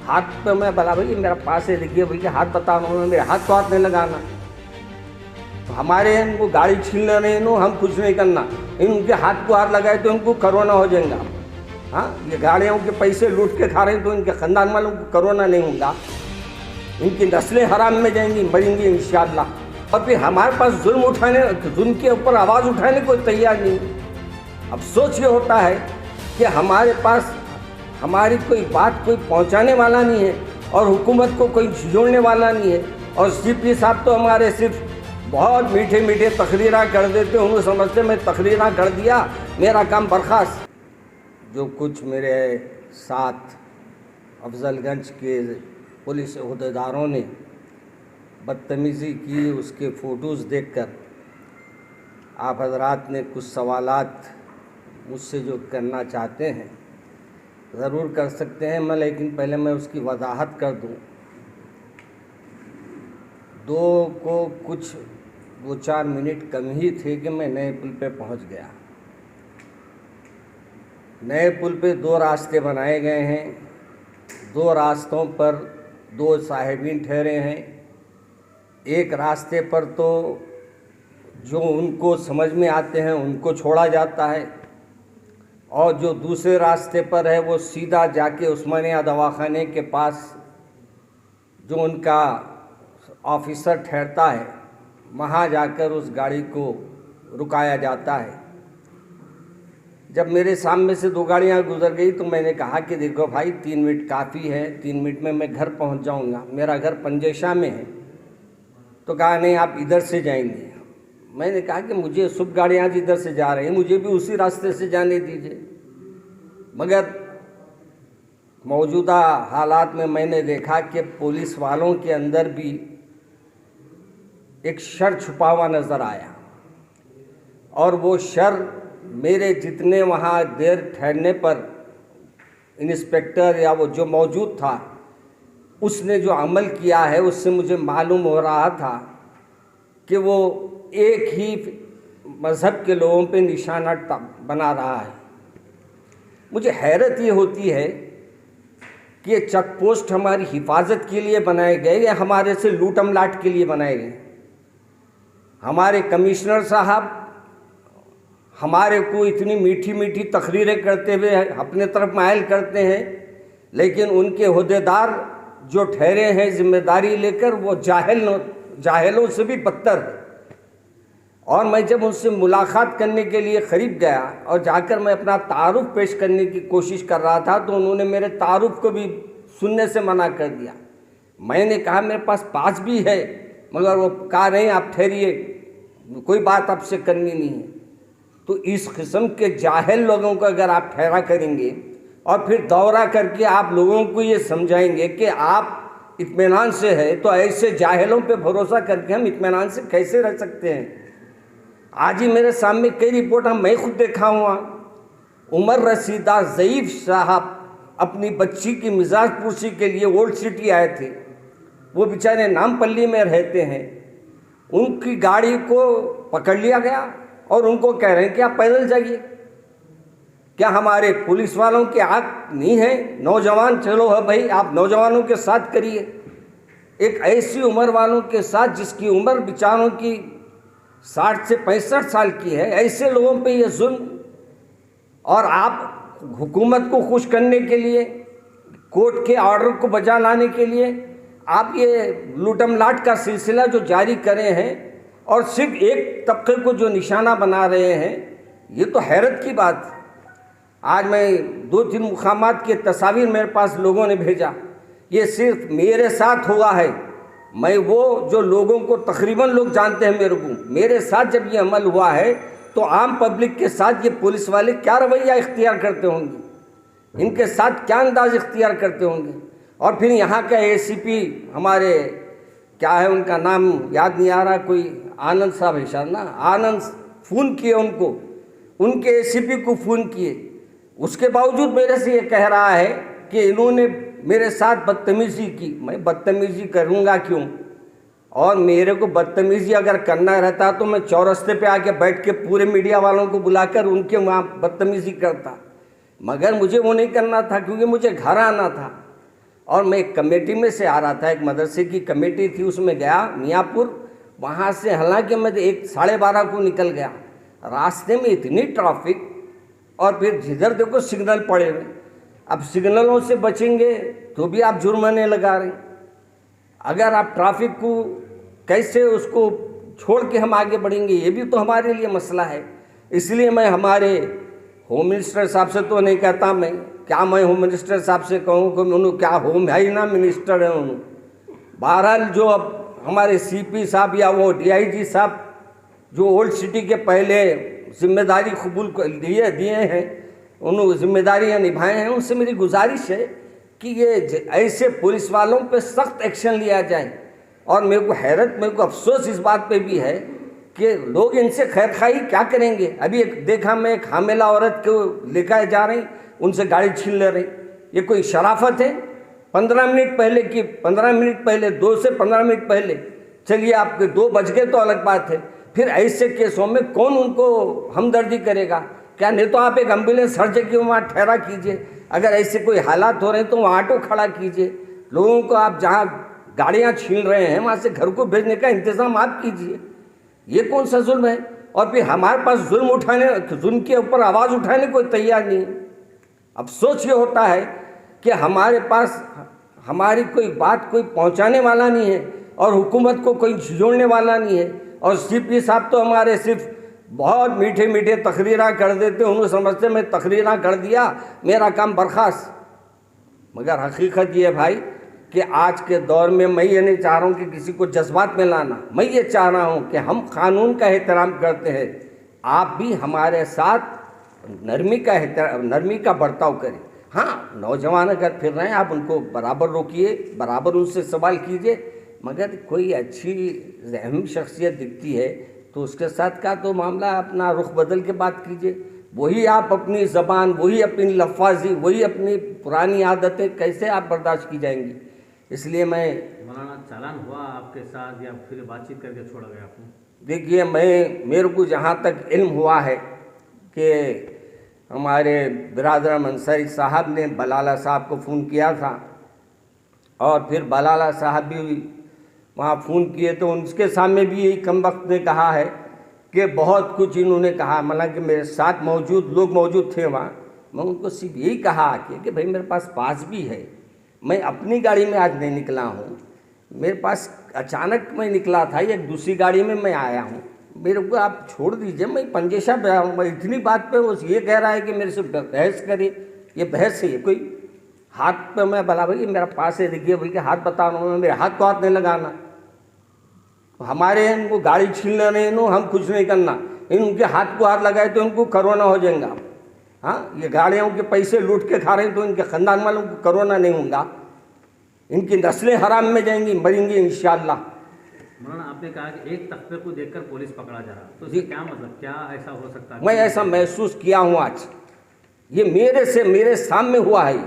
हाथ पे मैं बोला भाई मेरा पास है, देखिए भैया हाथ बताओ, मेरे हाथ तो हाथ नहीं लगाना। तो हमारे इनको गाड़ी छीनना नहीं, हम कुछ नहीं करना, इनके हाथ को हाथ लगाए तो इनको कोरोना हो जाएगा। हाँ, ये गाड़ियों के पैसे लूट के खा रहे हैं तो इनके ख़ानदान वालों को कोरोना नहीं होगा, इनकी नस्लें हराम में जाएंगी, मरेंगी इंशाअल्लाह। और फिर हमारे पास जुल्म के ऊपर आवाज़ उठाने को तैयार नहीं। अब सोच ये होता है कि हमारे पास हमारी कोई बात कोई पहुंचाने वाला नहीं है और हुकूमत को कोई जोड़ने वाला नहीं है। और सीपी साहब तो हमारे सिर्फ बहुत मीठे मीठे तकरीरा कर देते, उन्हें समझते मैं तकरीरा कर दिया, मेरा काम बर्खास्त। जो कुछ मेरे साथ अफजलगंज के पुलिस अहदेदारों ने बदतमीज़ी की, उसके फ़ोटोज़ देखकर आप हजरात ने कुछ सवालात मुझसे जो करना चाहते हैं ज़रूर कर सकते हैं मैं, लेकिन पहले मैं उसकी वजाहत कर दूं। दो को कुछ 2-4 मिनट कम ही थे कि मैं नए पुल पे पहुंच गया। नए पुल पे 2 रास्ते बनाए गए हैं, 2 रास्तों पर 2 साहिबीन ठहरे हैं। एक रास्ते पर तो जो उनको समझ में आते हैं उनको छोड़ा जाता है, और जो दूसरे रास्ते पर है वो सीधा जाके उस्मानिया दवाखाने के पास जो उनका ऑफिसर ठहरता है वहाँ जाकर उस गाड़ी को रुकाया जाता है। जब मेरे सामने से 2 गाड़ियाँ गुजर गई तो मैंने कहा कि देखो भाई 3 मिनट काफ़ी है, 3 मिनट में मैं घर पहुँच जाऊँगा, मेरा घर पंजेशा में है। तो कहा नहीं आप इधर से जाएंगे। मैंने कहा कि मुझे सब गाड़ियाँ जिधर से जा रही हैं मुझे भी उसी रास्ते से जाने दीजिए। मगर मौजूदा हालात में मैंने देखा कि पुलिस वालों के अंदर भी एक शर छुपा हुआ नज़र आया, और वो शर मेरे जितने वहाँ देर ठहरने पर इंस्पेक्टर या वो जो मौजूद था उसने जो अमल किया है उससे मुझे मालूम हो रहा था कि वो एक ही मज़हब के लोगों पे निशाना बना रहा है। मुझे हैरत ये होती है कि ये चेक पोस्ट हमारी हिफाजत के लिए बनाए गए या हमारे से लूटम लाट के लिए बनाए गए। हमारे कमिश्नर साहब हमारे को इतनी मीठी मीठी तकरीरें करते हुए अपने तरफ मायल करते हैं, लेकिन उनके ओहदेदार जो ठहरे हैं जिम्मेदारी लेकर वो जाहिलों से भी बदतर है। और मैं जब उनसे मुलाकात करने के लिए करीब गया और जाकर मैं अपना तारुफ पेश करने की कोशिश कर रहा था तो उन्होंने मेरे तारुफ को भी सुनने से मना कर दिया। मैंने कहा मेरे पास भी है, मगर वो कहा नहीं आप ठहरिए, कोई बात आपसे करनी नहीं है। तो इस किस्म के जाहिल लोगों को अगर आप ठहरा करेंगे और फिर दौरा करके आप लोगों को ये समझाएंगे कि आप इत्मीनान से है, तो ऐसे जाहिलों पे भरोसा करके हम इत्मीनान से कैसे रह सकते हैं। आज ही मेरे सामने कई रिपोर्ट मैं खुद देखा हुआ, उमर रसीदा ज़ईफ़ साहब अपनी बच्ची की मिजाज पुरसी के लिए ओल्ड सिटी आए थे। वो बेचारे नामपल्ली में रहते हैं, उनकी गाड़ी को पकड़ लिया गया और उनको कह रहे हैं कि आप पैदल जाइए। क्या हमारे पुलिस वालों की आँख नहीं है? नौजवान चलो है भाई, आप नौजवानों के साथ करिए। एक ऐसी उम्र वालों के साथ जिसकी उम्र बेचारों की 60 से 65 साल की है, ऐसे लोगों पे ये जुल्म। और आप हुकूमत को खुश करने के लिए, कोर्ट के ऑर्डर को बजा लाने के लिए आप ये लूटम लाट का सिलसिला जो जारी करे हैं और सिर्फ एक तबके को जो निशाना बना रहे हैं, ये तो हैरत की बात है। आज मैं 2-3 मुकामात के तस्वीर मेरे पास लोगों ने भेजा, ये सिर्फ मेरे साथ हुआ है। मैं वो जो लोगों को तकरीबन लोग जानते हैं मेरे साथ जब ये अमल हुआ है तो आम पब्लिक के साथ ये पुलिस वाले क्या रवैया इख्तियार करते होंगे, इनके साथ क्या अंदाज इख्तियार करते होंगे। और फिर यहाँ का ACP हमारे क्या है उनका नाम याद नहीं आ रहा, कोई आनंद साहब है शायद ना, आनंद फ़ोन किए उनको, उनके ACP को फ़ोन किए, उसके बावजूद मेरे से ये कह रहा है कि इन्होंने मेरे साथ बदतमीज़ी की। मैं बदतमीज़ी करूँगा क्यों? और मेरे को बदतमीज़ी अगर करना रहता तो मैं चौरस्ते पे आके बैठ के पूरे मीडिया वालों को बुलाकर उनके वहाँ बदतमीज़ी करता, मगर मुझे वो नहीं करना था क्योंकि मुझे घर आना था। और मैं एक कमेटी में से आ रहा था, एक मदरसे की कमेटी थी, उसमें गया मियाँपुर। वहाँ से हालांकि मैं 12:30 को निकल गया, रास्ते में इतनी ट्रैफिक, और फिर जिधर देखो सिग्नल पड़े हुए। अब सिग्नलों से बचेंगे तो भी आप जुर्माने लगा रहे हैं। अगर आप ट्रैफिक को कैसे उसको छोड़ के हम आगे बढ़ेंगे, ये भी तो हमारे लिए मसला है। इसलिए मैं हमारे होम मिनिस्टर साहब से तो नहीं कहता, मैं क्या मैं होम मिनिस्टर साहब से कहूँ कि उन्होंने क्या होम है ही ना, मिनिस्टर है उन्होंने। बहरहाल जो अब हमारे सीपी साहब या वो डीआईजी साहब जो ओल्ड सिटी के पहले जिम्मेदारी कबूल दिए हैं, उन्होंने जिम्मेदारियाँ निभाए हैं, उनसे मेरी गुजारिश है कि ये ऐसे पुलिस वालों पे सख्त एक्शन लिया जाए। और मेरे को अफसोस इस बात पे भी है कि लोग इनसे खैरखाई क्या करेंगे। अभी एक देखा मैं, एक हामिला औरत को लेकर जा रही, उनसे गाड़ी छीन ले रही। ये कोई शराफत है? 15 मिनट पहले की 15 मिनट पहले 2 से 15 मिनट पहले, चलिए आपके 2 बज गए तो अलग बात है, फिर ऐसे केसों में कौन उनको हमदर्दी करेगा? क्या नहीं तो आप एक एम्बुलेंस हर जगह वहाँ ठहरा कीजिए। अगर ऐसे कोई हालात हो रहे हैं तो वहाँ ऑटो खड़ा कीजिए। लोगों को आप जहाँ गाड़ियाँ छीन रहे हैं वहाँ से घर को भेजने का इंतज़ाम आप कीजिए। ये कौन सा जुल्म है? और फिर हमारे पास जुल्म के ऊपर आवाज़ उठाने कोई तैयार नहीं है। अफसोस ये होता है कि हमारे पास हमारी कोई बात कोई पहुंचाने वाला नहीं है और हुकूमत को कोई जोड़ने वाला नहीं है। और सीपी साहब तो हमारे सिर्फ बहुत मीठे मीठे तकरीरा कर देते, उन्होंने समझते मैं तकरीरा कर दिया मेरा काम बर्खास्त। मगर हकीकत ये है भाई कि आज के दौर में मैं ये नहीं चाह रहा हूँ कि किसी को जज्बात में लाना, मैं ये चाह रहा हूँ कि हम कानून का एहतराम करते हैं, आप भी हमारे साथ नरमी का बर्ताव करें। हाँ, नौजवान अगर फिर रहे हैं आप उनको बराबर रोकिए, बराबर उनसे सवाल कीजिए, मगर कोई अच्छी अहम शख्सियत दिखती है तो उसके साथ का तो मामला अपना रुख बदल के बात कीजिए। वही आप अपनी ज़बान, वही अपनी लफ्ज़ी, वही अपनी पुरानी आदतें कैसे आप बर्दाश्त की जाएंगी? इसलिए मैं मौलाना, चालान हुआ आपके साथ या फिर बातचीत करके छोड़ा गया आपने? देखिए, मेरे को जहाँ तक इल्म हुआ है कि हमारे बिरादर अंसारी साहब ने बलाला साहब को फ़ोन किया था और फिर बलाला साहब भी वहाँ फ़ोन किए तो उनके सामने भी यही कमबख्त ने कहा है कि बहुत कुछ इन्होंने कहा। मतलब कि मेरे साथ लोग मौजूद थे वहाँ, मैं उनको सिर्फ यही कहा कि भाई मेरे पास भी है, मैं अपनी गाड़ी में आज नहीं निकला हूँ, मेरे पास अचानक मैं निकला था, एक दूसरी गाड़ी में मैं आया हूँ, मेरे को आप छोड़ दीजिए, मैं पंजेशा पे आऊँ। मैं इतनी बात पे वो ये कह रहा है कि मेरे से बहस करे। ये बहस है? ये कोई हाथ पे मैं भला भाई मेरा पास है, देखिए भाई के हाथ बता रहा हूँ, मेरे हाथ को हाथ नहीं लगाना। हमारे इनको गाड़ी छीनना नहीं, हम कुछ नहीं करना, इनके हाथ को हाथ लगाए तो इनको कोरोना हो जाएगा। हाँ, ये गाड़ियों के पैसे लूट के खा रहे हैं तो इनके ख़ानदान वालों को कोरोना नहीं होगा, इनकी नस्लें हराम में जाएंगी, मरेंगी इंशाअल्लाह। मौलाना, आपने कहा कि एक तख्ते को देखकर पुलिस पकड़ा जा रहा, तो इसका क्या मतलब, क्या ऐसा हो सकता है? मैं ऐसा महसूस किया हूँ आज, ये मेरे सामने हुआ है।